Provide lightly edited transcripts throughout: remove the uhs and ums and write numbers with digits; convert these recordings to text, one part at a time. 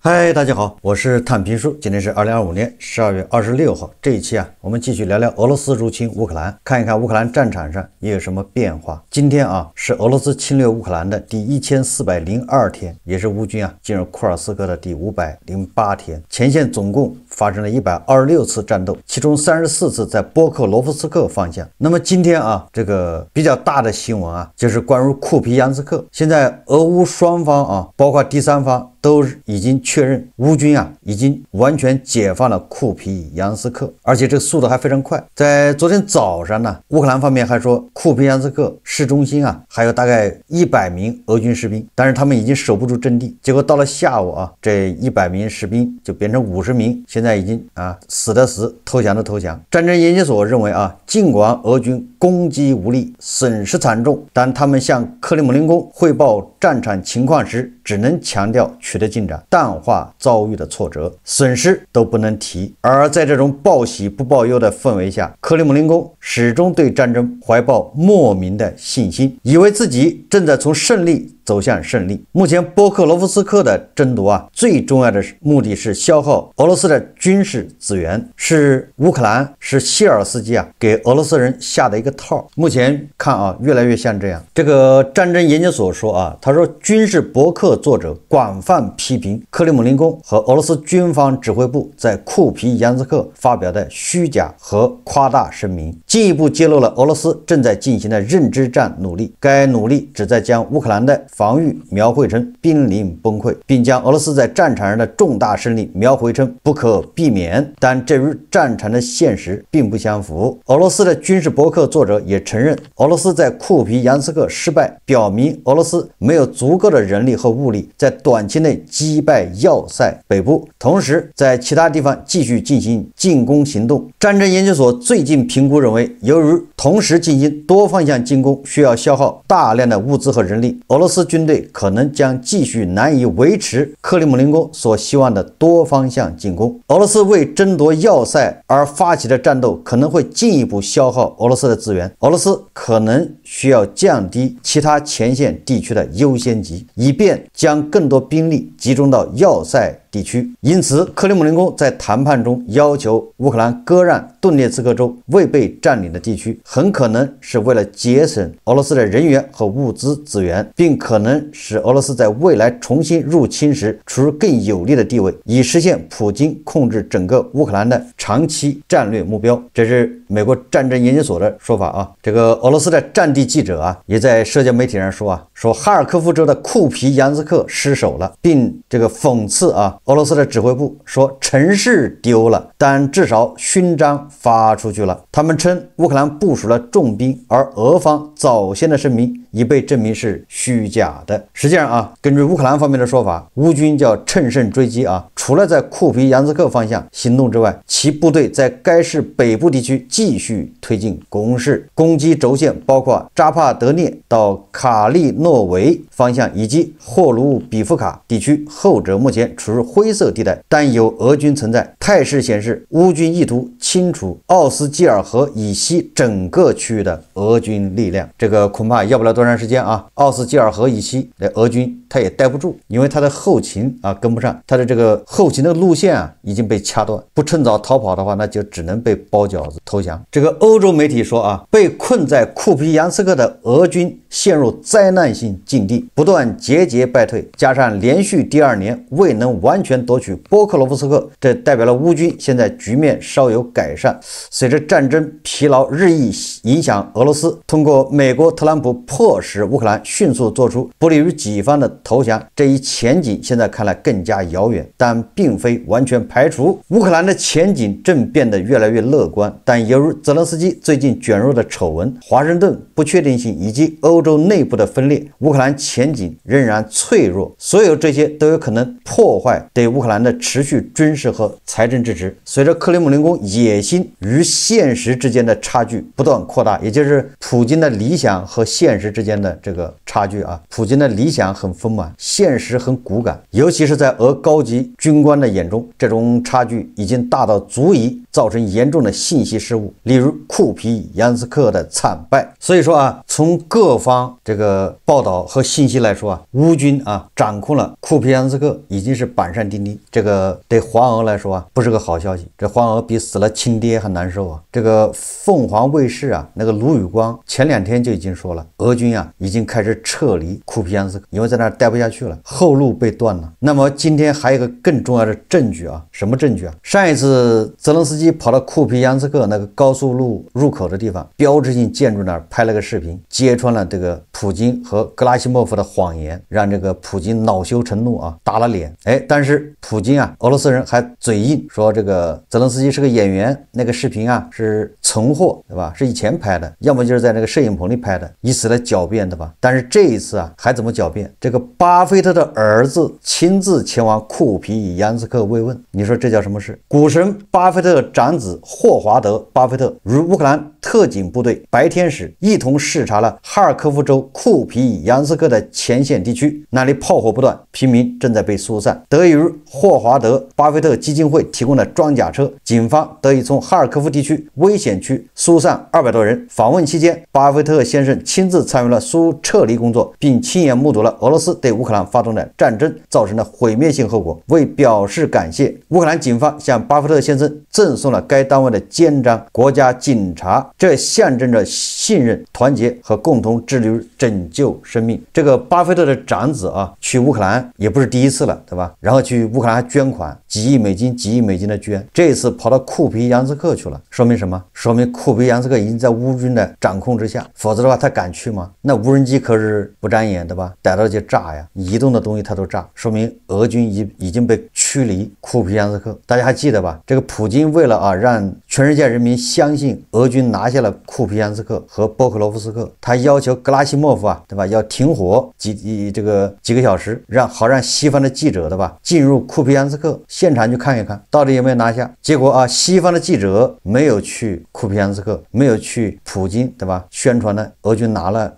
嗨，大家好，我是探评书。今天是2025年12月26号。这一期我们继续聊聊俄罗斯入侵乌克兰，看一看乌克兰战场上也有什么变化。今天是俄罗斯侵略乌克兰的第1402天，也是乌军进入库尔斯克的第508天。前线总共发生了126次战斗，其中34次在波克罗夫斯克方向。那么今天这个比较大的新闻就是关于库皮扬斯克。现在俄乌双方包括第三方都已经确认乌军已经完全解放了库皮扬斯克，而且这个速度还非常快。在昨天早上呢，乌克兰方面还说库皮扬斯克市中心还有大概100名俄军士兵，但是他们已经守不住阵地。结果到了下午这100名士兵就变成50名，现在已经死的死，投降的投降。战争研究所认为尽管俄军攻击无力，损失惨重，但他们向克里姆林宫汇报战场情况时只能强调取得进展，淡化遭遇的挫折，损失都不能提。而在这种报喜不报忧的氛围下，克里姆林宫始终对战争怀抱莫名的信心，以为自己正在从胜利走向胜利。目前波克罗夫斯克的争夺最重要的目的是消耗俄罗斯的军事资源，是乌克兰，是谢尔斯基给俄罗斯人下的一个套。目前看越来越像这样。这个战争研究所说他说军事博客作者广泛批评克里姆林宫和俄罗斯军方指挥部在库皮扬斯克发表的虚假和夸大声明，进一步揭露了俄罗斯正在进行的认知战努力。该努力旨在将乌克兰的防御描绘成濒临崩溃，并将俄罗斯在战场上的重大胜利描绘成不可避免，但这与战场的现实并不相符。俄罗斯的军事博客作者也承认，俄罗斯在库皮扬斯克失败，表明俄罗斯没有足够的人力和物力在短期内击败要塞北部，同时在其他地方继续进行进攻行动。战争研究所最近评估认为，由于同时进行多方向进攻需要消耗大量的物资和人力，俄罗斯军队可能将继续难以维持克里姆林宫所希望的多方向进攻。俄罗斯为争夺要塞而发起的战斗可能会进一步消耗俄罗斯的资源，俄罗斯可能需要降低其他前线地区的优先级，以便将更多兵力集中到要塞地区。因此克里姆林宫在谈判中要求乌克兰割让顿涅茨克州未被占领的地区，很可能是为了节省俄罗斯的人员和物资资源，并可能使俄罗斯在未来重新入侵时处于更有利的地位，以实现普京控制整个乌克兰的长期战略目标。这是美国战争研究所的说法这个俄罗斯的战地记者也在社交媒体上说哈尔科夫州的库皮扬斯克失守了，并这个讽刺俄罗斯的指挥部说城市丢了，但至少勋章发出去了。他们称乌克兰部署了重兵，而俄方早先的声明已被证明是虚假的。实际上根据乌克兰方面的说法，乌军叫乘胜追击除了在库皮扬斯克方向行动之外，其部队在该市北部地区继续推进攻势，攻击轴线包括扎帕德涅到卡利诺维方向以及霍卢比夫卡地区，后者目前处于灰色地带，但有俄军存在。态势显示乌军意图清除奥斯基尔河以西整个区域的俄军力量。这个恐怕要不了多长时间奥斯基尔河以西的俄军他也待不住，因为他的后勤跟不上，他的这个后勤的路线已经被掐断，不趁早逃跑的话，那就只能被包饺子投降。这个欧洲媒体说被困在库皮扬斯克的俄军陷入灾难性境地，不断节节败退，加上连续第2年未能完全夺取波克罗夫斯克，这代表了乌军现在局面稍有改善。随着战争疲劳日益影响俄罗斯，通过美国特朗普迫使乌克兰迅速做出不利于己方的投降，这一前景现在看来更加遥远，但并非完全排除。乌克兰的前景正变得越来越乐观，但由于泽连斯基最近卷入的丑闻、华盛顿不确定性以及欧洲内部的分裂，乌克兰前景仍然脆弱。所有这些都有可能破坏对乌克兰的持续军事和财政支持。随着克里姆林宫野心与现实之间的差距不断扩大，也就是普京的理想和现实之间的这个差距普京的理想很丰满，现实很骨感，尤其是在俄高级军官的眼中，这种差距已经大到足以造成严重的信息失误，例如库皮扬斯克的惨败。所以说从各方这个报道和信息来说乌军掌控了库皮扬斯克已经是板上山定地，这个对黄俄来说啊，不是个好消息。这黄俄比死了亲爹还难受啊！这个凤凰卫视啊，那个卢宇光前2天就已经说了，俄军啊已经开始撤离库皮扬斯克，因为在那儿待不下去了，后路被断了。那么今天还有一个更重要的证据啊，什么证据啊？上一次泽连斯基跑到库皮扬斯克那个高速路入口的地方，标志性建筑那儿拍了个视频，揭穿了这个普京和格拉西莫夫的谎言，让这个普京恼羞成怒啊，打了脸。但是普京啊，俄罗斯人还嘴硬说这个泽连斯基是个演员，那个视频啊是存货，对吧？是以前拍的，要么就是在那个摄影棚里拍的，以此来狡辩，对吧？但是这一次啊，还怎么狡辩？这个巴菲特的儿子亲自前往库皮扬斯克慰问，你说这叫什么事？股神巴菲特长子霍华德·巴菲特与乌克兰特警部队白天时一同视察了哈尔科夫州库皮扬斯克的前线地区，那里炮火不断，平民正在被疏散。得益于霍华德·巴菲特基金会提供的装甲车，警方得以从哈尔科夫地区危险区疏散200多人。访问期间，巴菲特先生亲自参与了撤离工作，并亲眼目睹了俄罗斯对乌克兰发动的战争造成的毁灭性后果。为表示感谢，乌克兰警方向巴菲特先生赠送了该单位的肩章“国家警察”，这象征着信任、团结和共同致力于拯救生命。这个巴菲特的长子啊，去乌克兰也不是第一次了，对吧？然后去乌克兰还捐款，几亿美金的捐，这次跑到库皮扬斯克去了，说明什么？说明库皮扬斯克已经在乌军的掌控之下，否则的话他敢去吗？那无人机可是不眨眼，对吧？逮到就炸呀，移动的东西他都炸，说明俄军已经被驱离库皮扬斯克。大家还记得吧？这个普京为了让全世界人民相信俄军拿下了库皮扬斯克和波克罗夫斯克，他要求格拉西莫夫啊，对吧？要停火几个小时，让西方的记者，对吧？进入库皮扬斯克现场去看一看，到底有没有拿下。结果啊，西方的记者没有去库皮扬斯克，没有去普京，对吧？宣传的俄军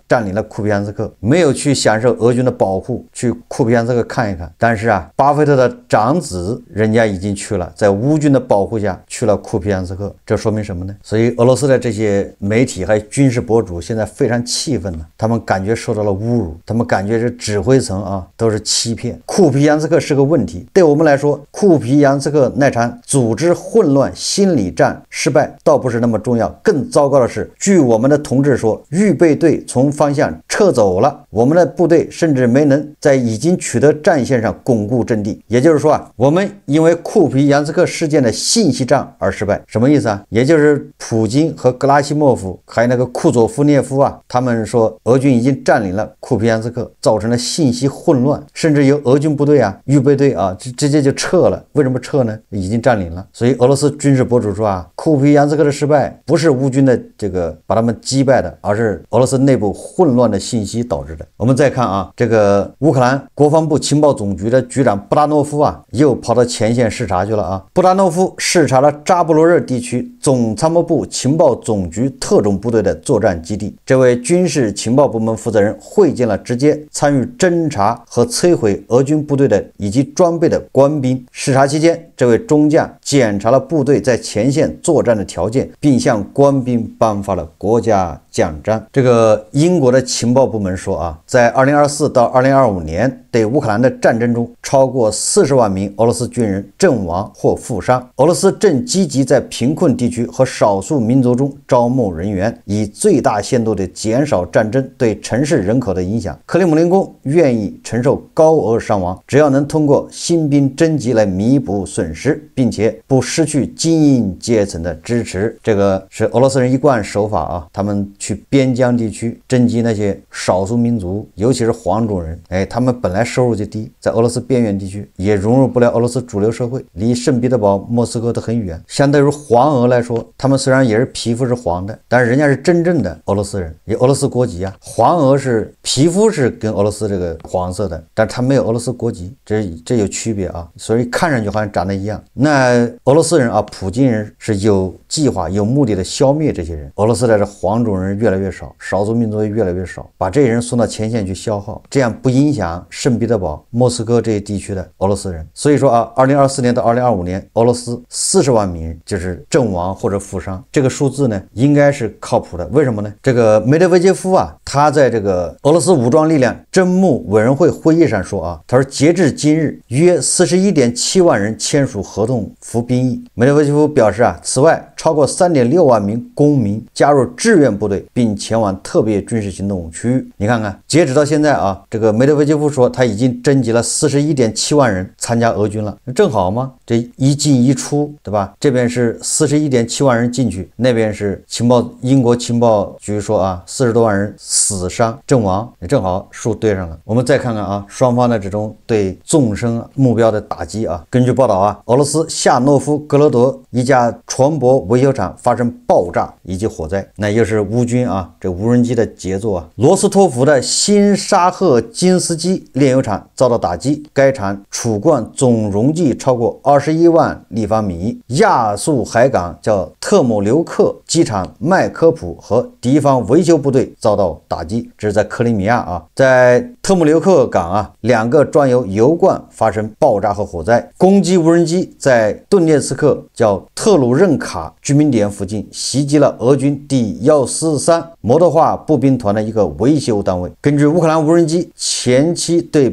占领了库皮扬斯克，没有去享受俄军的保护，去库皮扬斯克看一看。但是啊，巴菲特的长子人家已经去了，在乌军的保护下去了库皮扬斯克，这说明什么呢？所以俄罗斯的这些媒体还有军事博主现在非常气愤呢，他们感觉受到了侮辱，他们感觉这指挥层啊都是欺骗。库皮扬斯克是个问题，对我们来说，库皮扬斯克那场组织混乱心理战失败倒不是那么重要，更糟糕的是，据我们的同志说，预备队从方向撤走了，我们的部队甚至没能在已经取得战线上巩固阵地。也就是说啊，我们因为库皮扬斯克事件的信息战而失败。什么意思啊？也就是普京和格拉西莫夫还有那个库佐夫涅夫啊，他们说俄军已经占领了库皮扬斯克，造成了信息混乱，甚至由俄军部队啊、预备队啊直接就撤了。为什么撤呢？已经占领了。所以俄罗斯军事博主说啊，库皮扬斯克的失败不是乌军的把他们击败的，而是俄罗斯内部混乱的信息导致的。我们再看啊，这个乌克兰国防部情报总局的局长布达诺夫啊，又跑到前线视察去了啊。布达诺夫视察了扎波罗热地区总参谋部情报总局特种部队的作战基地。这位军事情报部门负责人会见了直接参与侦察和摧毁俄军部队的以及装备的官兵。视察期间，这位中将检查了部队在前线作战的条件，并向官兵颁发了国家奖章。这个英国的情报部门说啊，在2024到2025年对乌克兰的战争中，超过40万名俄罗斯军人阵亡或负伤。俄罗斯正积极在贫困地区和少数民族中招募人员，以最大限度地减少战争对城市人口的影响。克里姆林宫愿意承受高额伤亡，只要能通过新兵征集来弥补损失，并且不失去精英阶层的支持。这个是俄罗斯人一贯手法啊，他们去边疆地区征集那些少数民族，尤其是黄种人，他们本来收入就低，在俄罗斯边缘地区也融入不了俄罗斯主流社会，离圣彼得堡、莫斯科都很远。相对于黄俄来说，他们虽然也是皮肤是黄的，但是人家是真正的俄罗斯人，有俄罗斯国籍啊。黄俄是皮肤是跟俄罗斯这个黄色的，但是他没有俄罗斯国籍，这有区别啊，所以看上去好像长得一样。那俄罗斯人啊，普京人是有计划、有目的的消灭这些人。俄罗斯的这黄种人越来越少，少数民族也越来越少，把这些人送到前线去消耗，这样不影响圣彼得堡、莫斯科这些地区的俄罗斯人。所以说啊，2024年到2025年，俄罗斯40万名就是阵亡亡或者负伤。这个数字呢，应该是靠谱的。为什么呢？这个梅德韦杰夫啊，他在这个俄罗斯武装力量征募委员会会议上说啊，他说截至今日，约41.7万人签署合同服兵役。梅德韦杰夫表示啊，此外超过3.6万名公民加入志愿部队，并前往特别军事行动区域。你看看，截止到现在啊，这个梅德韦杰夫说他已经征集了41.7万人参加俄军了，正好吗？这一进一出，对吧？这边是41.7万人进去，那边是英国情报局说啊，40多万人死伤阵亡，也正好数对上了。我们再看看啊，双方的这种对纵深目标的打击啊。根据报道啊，俄罗斯夏诺夫格罗德一家船舶维修厂发生爆炸以及火灾，那又是乌军啊这无人机的杰作啊。罗斯托夫的新沙赫金斯基炼油厂遭到打击，该厂储罐总容积超过21万立方米。亚速海港叫特姆留克机场麦科普和敌方维修部队遭到打击，这是在克里米亚啊。在特姆留克港啊，2个装有油罐发生爆炸和火灾。攻击无人机在顿涅茨克叫特鲁任卡居民点附近袭击了俄军第143摩托化步兵团的一个维修单位。根据乌克兰无人机前期对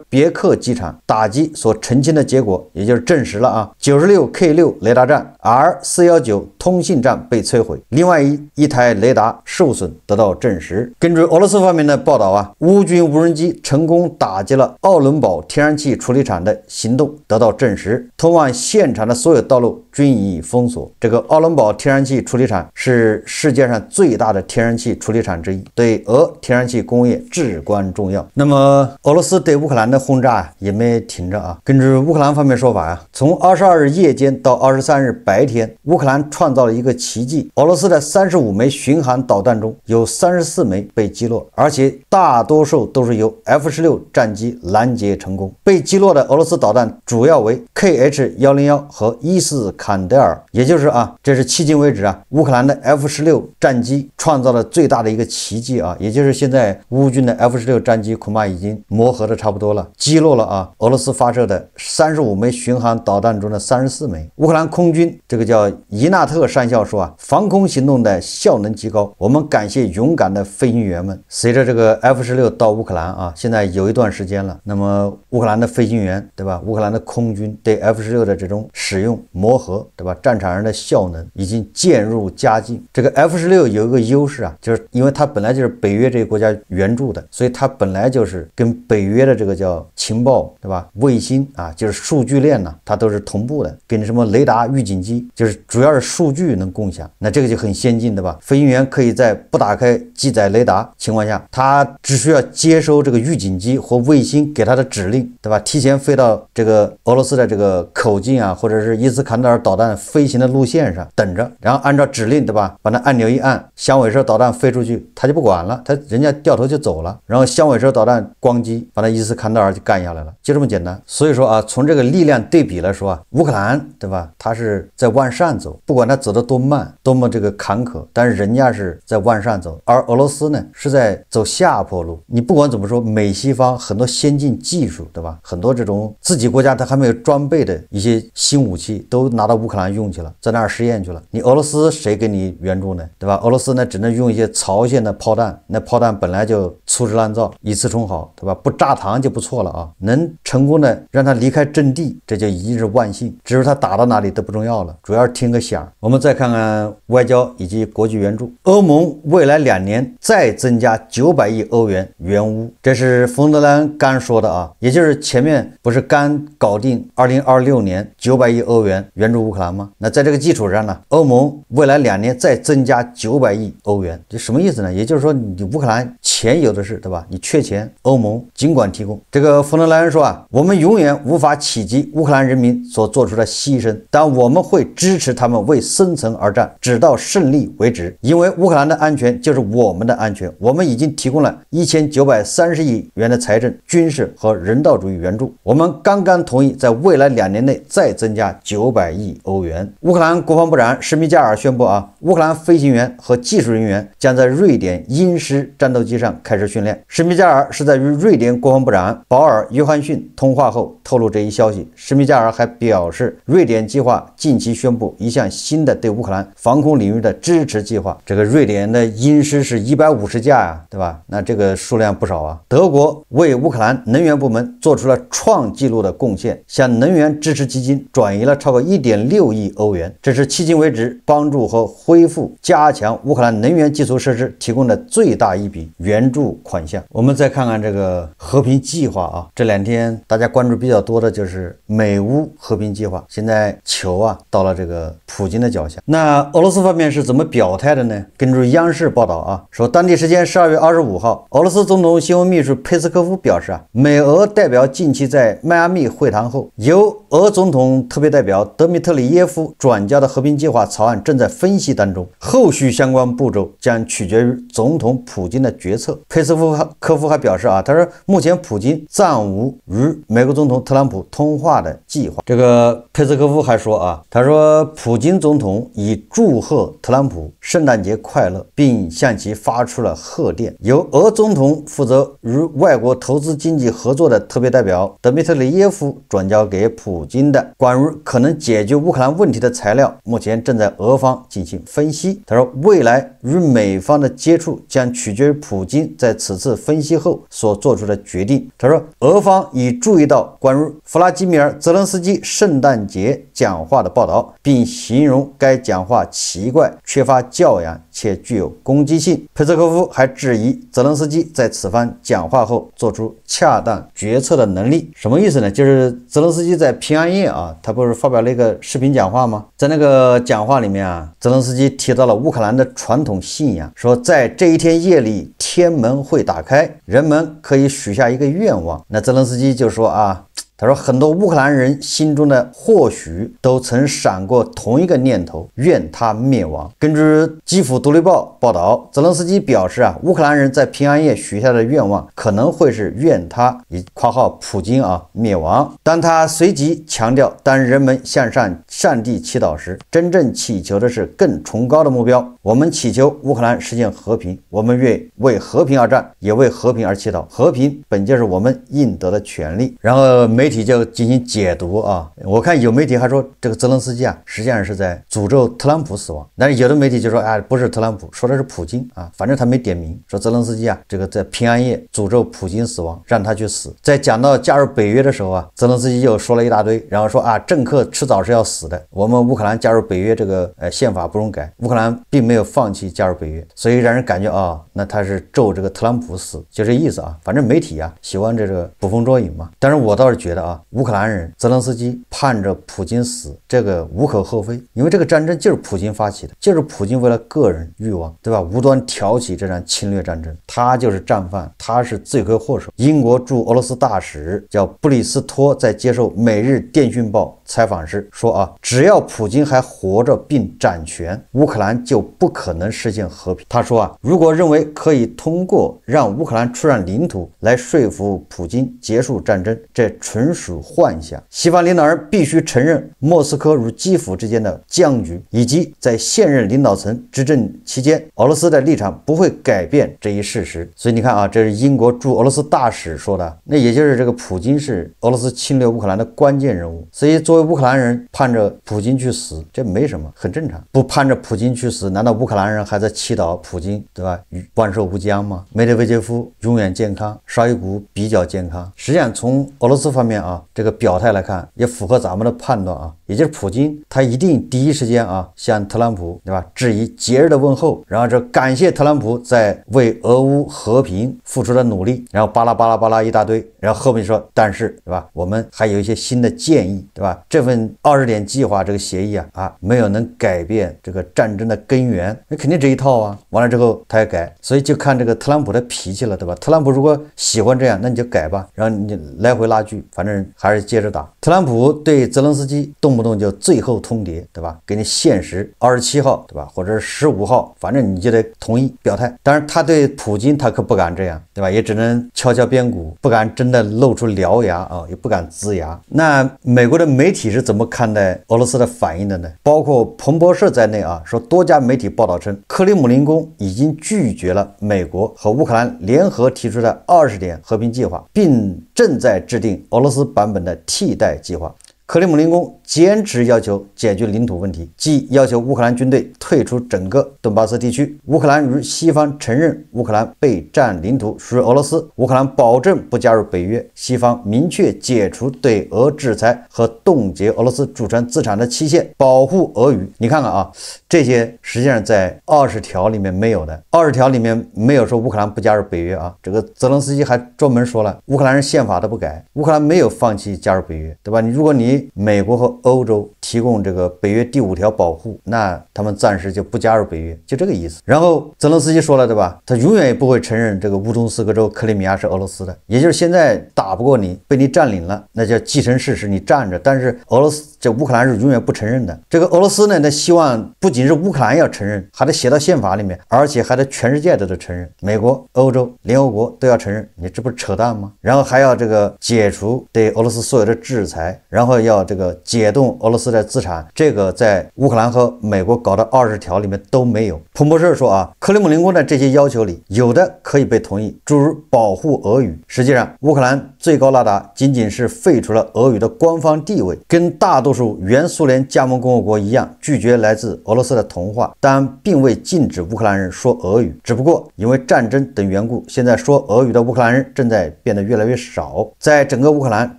别克机场打击所澄清的结果，也就是证实了啊，96K6 雷达站 R419 通信站被摧毁，另外一台雷达受损得到证实。根据俄罗斯方面的报道啊，乌军无人机成功打击了奥伦堡天然气处理厂的行动得到证实，通往现场的所有道路均已封锁。这个奥伦堡天然气处理厂是世界上最大的天然气处理厂之一，对俄天然气工业至关重要。那么俄罗斯对乌克兰的轰炸也没停着啊。根据乌克兰方面说法啊，从22日夜间到23日白天，乌克兰创造了一个奇迹，俄罗斯的35枚巡航导弹中有34枚被击落，而且大多数都是由 F-16战机拦截成功。被击落的俄罗斯导弹主要为 KH-101和14坎德尔，也就是啊，这是迄今为止啊乌克兰的 F-16战机创造了最大的一个奇迹啊，也就是现在乌军的 F-16战机恐怕已经磨合的差不多了，击落了啊俄罗斯发射的35枚巡航导弹中的34枚。乌克兰空军这个叫伊纳特上校说啊，防空行动的效能极高，我们感谢勇敢的飞行员们。随着这个 F-16到乌克兰啊，现在有一段时间了，那么乌克兰的飞行员对吧，乌克兰的空军对 F-16的这种使用磨合对吧，战场上的效能已经渐入佳境。这个 F-16有一个优势啊，就是因为它本来就是北约这个国家援助的，所以它本来就是跟北约的这个叫情报对吧，卫星啊，就是数据链呢，它都是同步的，跟什么雷达预警机，就是主要是数据能共享，那这个就很先进对吧？飞行员可以在不打开机载雷达情况下，他只需要接收这个预警机或卫星给他的指令对吧，提前飞到这个俄罗斯的这个口径啊，或者是伊斯坎德尔导弹飞行的路线上等着，然后按照指令对吧，把那按钮一按，响尾蛇导弹飞出去他就不管了，人家掉头就走了，然后响尾蛇导弹咣击把那伊斯坎德尔就干下来了，就这么简单。所以说啊，从这个力量对比来说啊，乌克兰对吧，他是在往上走，不管他走得多慢多么这个坎坷，但是人家是在往上走，而俄罗斯呢是在走下坡路。你不管怎么说，美西方很多先进技术对吧，很多这种自己国家他还没有装备的一些新武器都拿到乌克兰用去了，在那儿实验去了。你俄罗斯谁给你援助呢对吧？俄罗斯呢只能用一些朝鲜的炮弹，那炮弹本来就粗制滥造，以次充好对吧，不炸膛就不错了啊，能成功的让他离开阵地，这就已经是万幸，至于他打到哪里都不重要了，主要是听个响。我们再看看外交以及国际援助，欧盟未来2年再增加900亿欧元援乌，这是冯德莱恩刚说的啊，也就是前面不是刚搞定2026年900亿欧元援助乌克兰吗？那在这个基础上呢，欧盟未来2年再增加900亿欧元，这什么意思呢？也就是说你乌克兰钱有的是对吧，你缺钱欧盟尽管提供。这个冯德莱恩说啊，我们永远无法企及乌克兰人民所做出的牺牲，但我们会支持他们为生存而战，直到胜利为止，因为乌克兰的安全就是我们的安全。我们已经提供了1930亿元的财政、军事和人道主义援助，我们刚刚同意在未来2年内再增加900亿欧元。乌克兰国防部长施米加尔宣布啊，乌克兰飞行员和技术人员将在瑞典鹰狮战斗机上开始训练。施米加尔是在与瑞典国防部长保尔·约翰逊通话后透露这一消息。施米加尔还表示，瑞典计划近期宣布一项项新的对乌克兰防空领域的支持计划。这个瑞典的鹰狮是150架呀，对吧？那这个数量不少啊。德国为乌克兰能源部门做出了创纪录的贡献，向能源支持基金转移了超过1.6亿欧元，这是迄今为止帮助和恢复、加强乌克兰能源基础设施提供的最大一笔援助款项。我们再看看这个和平计划啊，这2天大家关注比较多的就是美乌和平计划，现在球啊到了这个普京的脚下。那俄罗斯方面是怎么表态的呢？根据央视报道啊，说当地时间12月25号，俄罗斯总统新闻秘书佩斯科夫表示啊，美俄代表近期在迈阿密会谈后，由俄总统特别代表德米特里耶夫转交的和平计划草案正在分析当中，后续相关步骤将取决于总统普京的决策。佩斯科夫还表示啊，他说目前普京暂无与美国总统特朗普通话的计划。这个佩斯科夫还说啊，他说普京总统已祝贺特朗普圣诞节快乐，并向其发出了贺电。由俄总统负责与外国投资经济合作的特别代表德米特里耶夫转交给普京的关于可能解决乌克兰问题的材料，目前正在俄方进行分析。他说，未来与美方的接触将取决于普京在此次分析后所做出的决定。他说，俄方已注意到关于弗拉基米尔·泽连斯基圣诞节讲话的报道，并形容该讲话奇怪、缺乏教养且具有攻击性。佩斯科夫还质疑泽连斯基在此番讲话后做出恰当决策的能力。什么意思呢？就是泽连斯基在平安夜啊，他不是发表了一个视频讲话吗？在那个讲话里面啊，泽连斯基提到了乌克兰的传统信仰，说在这一天夜里天门会打开，人们可以许下一个愿望。那泽连斯基就说啊，他说很多乌克兰人心中的或许都曾闪过同一个念头，愿他灭亡。根据基辅独立报报道，泽连斯基表示啊，乌克兰人在平安夜许下的愿望可能会是愿他（括号普京啊）灭亡。但他随即强调，当人们向上帝祈祷时，真正祈求的是更崇高的目标。我们祈求乌克兰实现和平，我们愿为和平而战，也为和平而祈祷。和平本就是我们应得的权利。然后媒体就进行解读啊，我看有媒体还说这个泽连斯基啊，实际上是在诅咒特朗普死亡，但是有的媒体就说啊，不是特朗普，说的是普京啊，反正他没点名，说泽连斯基啊，这个在平安夜诅咒普京死亡，让他去死。在讲到加入北约的时候啊，泽连斯基又说了一大堆，然后说啊，政客迟早是要死的，我们乌克兰加入北约这个宪法不容改，乌克兰并没有放弃加入北约，所以让人感觉啊，那他是咒这个特朗普死，就这意思啊。反正媒体啊喜欢这个捕风捉影嘛，但是我倒是觉得啊，乌克兰人泽连斯基盼着普京死，这个无可厚非，因为这个战争就是普京发起的，就是普京为了个人欲望，对吧？无端挑起这场侵略战争，他就是战犯，他是罪魁祸首。英国驻俄罗斯大使叫布里斯托在接受《每日电讯报》采访时说啊，只要普京还活着并掌权，乌克兰就不可能实现和平。他说啊，如果认为可以通过让乌克兰出让领土来说服普京结束战争，这纯属幻想。西方领导人必须承认莫斯科与基辅之间的僵局，以及在现任领导层执政期间，俄罗斯的立场不会改变这一事实。所以你看啊，这是英国驻俄罗斯大使说的，那也就是这个普京是俄罗斯侵略乌克兰的关键人物，所以作为乌克兰人盼着普京去死，这没什么，很正常。不盼着普京去死，难道乌克兰人还在祈祷普京，对吧？万寿无疆吗？梅德韦杰夫永远健康，绍伊古比较健康。实际上从俄罗斯方面啊，这个表态来看，也符合咱们的判断啊，也就是普京他一定第一时间啊向特朗普，对吧，致以节日的问候，然后这感谢特朗普在为俄乌和平付出的努力，然后巴拉巴拉巴拉一大堆，然后后面说但是，对吧，我们还有一些新的建议，对吧？这份20点计划这个协议啊没有能改变这个战争的根源，那肯定这一套啊，完了之后他也改，所以就看这个特朗普的脾气了，对吧？特朗普如果喜欢这样，那你就改吧，然后你来回拉锯，反正还是接着打。特朗普对泽连斯基动不动就最后通牒，对吧？给你限时27号，对吧？或者是15号，反正你就得同意表态。当然他对普京他可不敢这样，对吧？也只能敲敲边鼓，不敢真的露出獠牙啊，也不敢呲牙。那美国的媒体是怎么看待俄罗斯的反应的呢？包括彭博社在内啊，说多家媒体报道称，克里姆林宫已经拒绝了美国和乌克兰联合提出的20点和平计划，并正在制定俄罗斯版本的替代计划。克里姆林宫坚持要求解决领土问题，即要求乌克兰军队退出整个顿巴斯地区。乌克兰如西方承认乌克兰被占领土属于俄罗斯，乌克兰保证不加入北约，西方明确解除对俄制裁和冻结俄罗斯主权资产的期限，保护俄语。你看看啊，这些实际上在20条里面没有的，20条里面没有说乌克兰不加入北约啊。这个泽连斯基还专门说了，乌克兰人宪法都不改，乌克兰没有放弃加入北约，对吧？如果你美国和欧洲提供这个北约第5条保护，那他们暂时就不加入北约，就这个意思。然后泽连斯基说了，对吧？他永远也不会承认这个乌东斯克州克里米亚是俄罗斯的，也就是现在打不过你，被你占领了，那叫既成事实，你占着。但是俄罗斯这乌克兰是永远不承认的。这个俄罗斯呢，他希望不仅是乌克兰要承认，还得写到宪法里面，而且还得全世界都得承认，美国、欧洲、联合国都要承认。你这不是扯淡吗？然后还要这个解除对俄罗斯所有的制裁，然后要这个解冻俄罗斯的资产，这个在乌克兰和美国搞的20条里面都没有。彭博社说啊，克里姆林宫的这些要求里，有的可以被同意，诸如保护俄语。实际上，乌克兰最高拉达仅仅是废除了俄语的官方地位，跟大多数原苏联加盟共和国一样，拒绝来自俄罗斯的同化，但并未禁止乌克兰人说俄语。只不过因为战争等缘故，现在说俄语的乌克兰人正在变得越来越少。在整个乌克兰，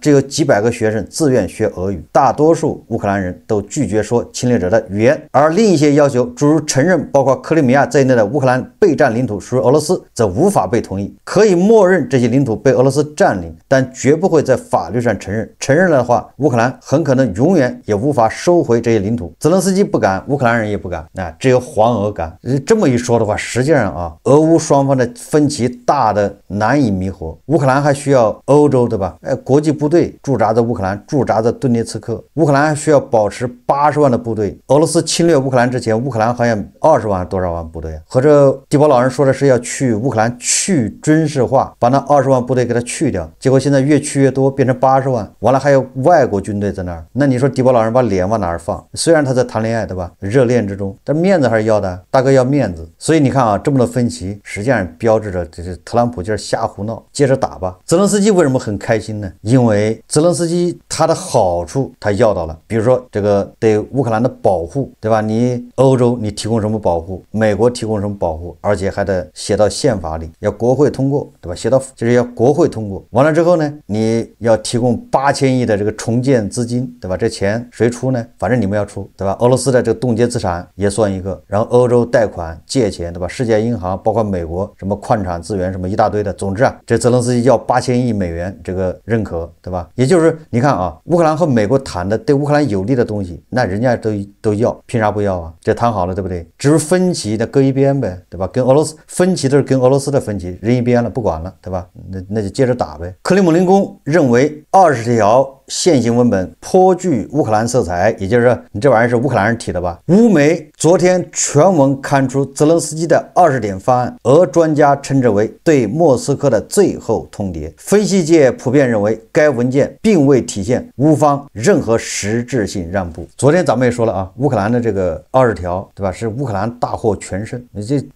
只有几百个学生自愿学俄语，大多数乌克兰人都拒绝说侵略者的语言。而另一些要求，诸如承认包括克里米亚在内的乌克兰被占领土属于俄罗斯，则无法被同意。可以默认这些领土被俄罗斯占领，但绝不会在法律上承认。承认了的话，乌克兰很可能永远也无法收回这些领土。泽连斯基不敢，乌克兰人也不敢，只有黄俄敢。这么一说的话，实际上啊，俄乌双方的分歧大的难以弥合。乌克兰还需要欧洲，对吧？国际部队驻扎在乌克兰，驻扎在顿涅茨克。乌克兰还需要保持80万的部队。俄罗斯侵略乌克兰之前，乌克兰好像20万多少万部队啊？或者地保老人说的是要去乌克兰去军事化，把那20万部队给它去掉，结果现在越去越多，变成80万，完了还有外国军队在那儿。那你说地保老人把脸往哪儿放？虽然他在谈恋爱，对吧？热恋之中，但面子还是要的，大哥要面子。所以你看啊，这么多分歧，实际上标志着这是特朗普就是瞎胡闹，接着打吧。泽连斯基为什么很开心呢？因为泽连斯基他的好处他要到了，比如说这个对乌克兰的保护，对吧？你欧洲你提供什么保护，美国提供什么保护，而且还得写到宪法里，要国会通过，对吧？写到就是要国会通过，完了之后呢，你要提供8000亿的这个重建资金，对吧？这钱谁出呢？反正你们要出，对吧？俄罗斯的这个冻结资产也算一个，然后欧洲贷款借钱，对吧？世界银行包括美国什么矿产资源什么一大堆的，总之啊，这泽连斯基要8000亿美元这个认可，对吧？也就是你看啊，乌克兰和美国谈的对乌克兰有利的东西，那人家都要，凭啥不要啊？这谈好了，对不对？只是分歧的搁一边呗，对吧？跟俄罗斯分歧都是跟俄罗斯的分歧，扔一边了，不管了，对吧？那就接着打呗。克里姆林宫认为20条现行文本颇具乌克兰色彩，也就是说你这玩意儿是乌克兰人提的吧？乌媒昨天全文刊出泽连斯基的20点方案，俄专家称之为对莫斯科的最后通牒。分析界普遍认为该文件并未体现乌方任何实质性让步。昨天咱们也说了啊，乌克兰的这个20条，对吧？是乌克兰大获全胜。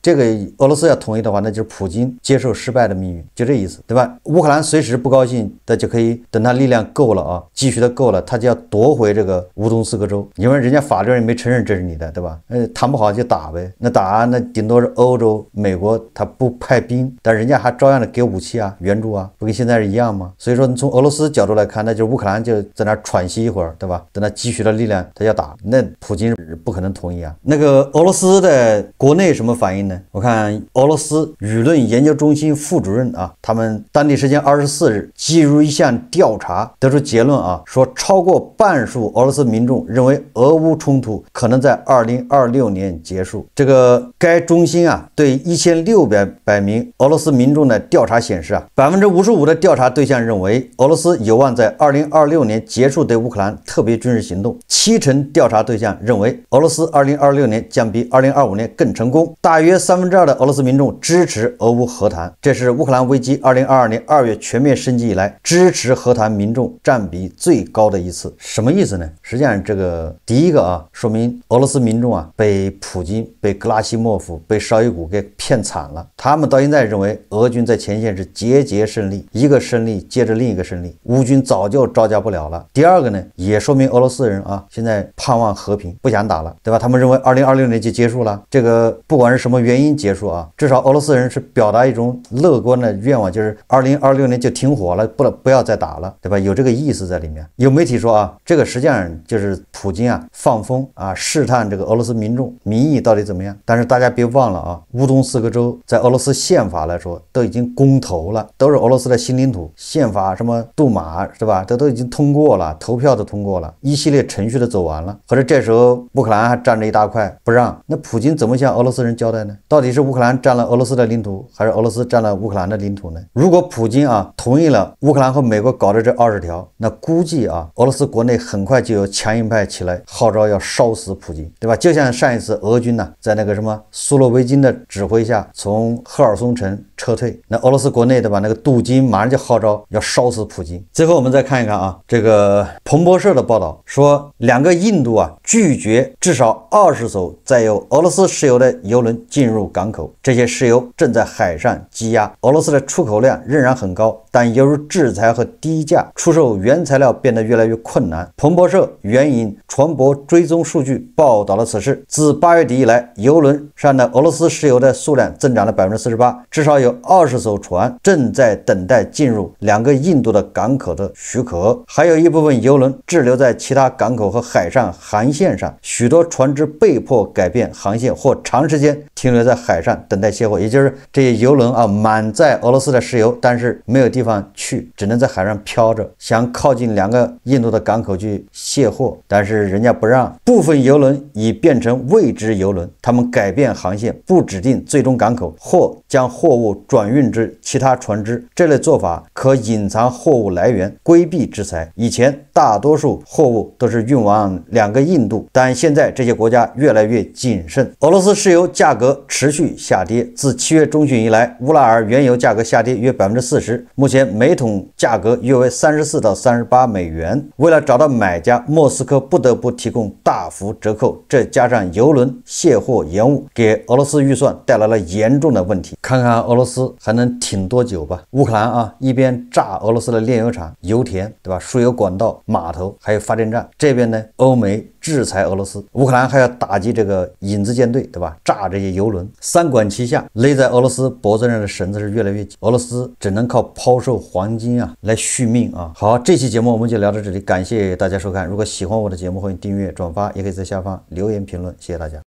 这个俄罗斯要同意的话，那就是普京接受失败的命运，就这意思，对吧？乌克兰随时不高兴，那就可以等他力量够了啊，继续的够了，他就要夺回这个乌东斯克州，因为人家法律人没承认这是你的，对吧？谈不好就打呗，那打那顶多是欧洲、美国他不派兵，但人家还照样的给武器啊、援助啊，不跟现在是一样吗？所以说你从俄罗斯角度来看，那就是乌克兰就在那喘息一会儿，对吧？等他积蓄了力量，他要打，那普京不可能同意啊。那个俄罗斯的国内什么反应呢？我看俄罗斯舆论研究中心副主任啊，他们当地时间24日进入一项调查，得出结论啊，说超过半数俄罗斯民众认为俄乌冲突可能在2026年结束。这个该中心啊对1600名俄罗斯民众的调查显示啊，55%的调查对象认为俄罗斯有望在2026年结束对乌克兰特别军事行动，70%调查对象认为俄罗斯2026年将比2025年更成功，大约2/3的俄罗斯民众支持俄乌和谈。这是乌克兰危机2022年2月全面升级以来支持和谈民众占比比最高的一次。什么意思呢？实际上这个第一个啊，说明俄罗斯民众啊被普京、被格拉西莫夫、被绍伊古给骗惨了。他们到现在认为俄军在前线是节节胜利，一个胜利接着另一个胜利，乌军早就招架不了了。第二个呢，也说明俄罗斯人啊现在盼望和平，不想打了，对吧？他们认为2026年就结束了，这个不管是什么原因结束啊，至少俄罗斯人是表达一种乐观的愿望，就是2026年就停火了，不要再打了，对吧？有这个意思在里面。有媒体说啊，这个实际上就是普京啊放风啊，试探这个俄罗斯民众民意到底怎么样。但是大家别忘了啊，乌东4个州在俄罗斯宪法来说都已经公投了，都是俄罗斯的新领土，宪法什么杜马是吧？这都已经通过了，投票都通过了，一系列程序都走完了。可是这时候乌克兰还占着一大块不让，那普京怎么向俄罗斯人交代呢？到底是乌克兰占了俄罗斯的领土，还是俄罗斯占了乌克兰的领土呢？如果普京啊同意了乌克兰和美国搞的这20条，那估计啊俄罗斯国内很快就有强硬派起来号召要烧死普京，对吧？就像上一次俄军呢在那个什么苏洛维金的指挥下从赫尔松城撤退，那俄罗斯国内对吧，那个杜金马上就号召要烧死普京。最后我们再看一看啊，这个彭博社的报道说，2个印度啊拒绝至少20艘载有俄罗斯石油的油轮进入港口，这些石油正在海上积压，俄罗斯的出口量仍然很高，但由于制裁和低价出售原材料变得越来越困难。彭博社援引船舶追踪数据报道了此事。自8月底以来，油轮上的俄罗斯石油的数量增长了 48%， 至少有20艘船正在等待进入2个印度的港口的许可，还有一部分油轮滞留在其他港口和海上航线上，许多船只被迫改变航线或长时间停留在海上等待卸货。也就是这些油轮啊满载俄罗斯的石油，但是没有地方去，只能在海上飘着，想靠近2个印度的港口去卸货，但是人家不让。部分油轮已变成未知油轮，他们改变航线，不指定最终港口，或将货物转运至其他船只。这类做法可隐藏货物来源，规避制裁。以前大多数货物都是运往2个印度，但现在这些国家越来越谨慎。俄罗斯石油价格持续下跌，自7月中旬以来，乌拉尔原油价格下跌约 40%， 目前每桶价格约为34到38美元。为了找到买家，莫斯科不得不提供大幅折扣，这加上油轮卸货延误，给俄罗斯预算带来了严重的问题。看看俄罗斯还能挺多久吧。乌克兰啊，一边炸俄罗斯的炼油厂、油田，对吧？输油管道、码头，还有发电站。这边呢，欧美制裁俄罗斯，乌克兰还要打击这个影子舰队，对吧？炸这些油轮，三管齐下，勒在俄罗斯脖子上的绳子是越来越紧，俄罗斯只能靠抛售黄金啊来续命啊。好，这期节目我们就聊到这里，感谢大家收看。如果喜欢我的节目，欢迎订阅、转发，也可以在下方留言评论，谢谢大家。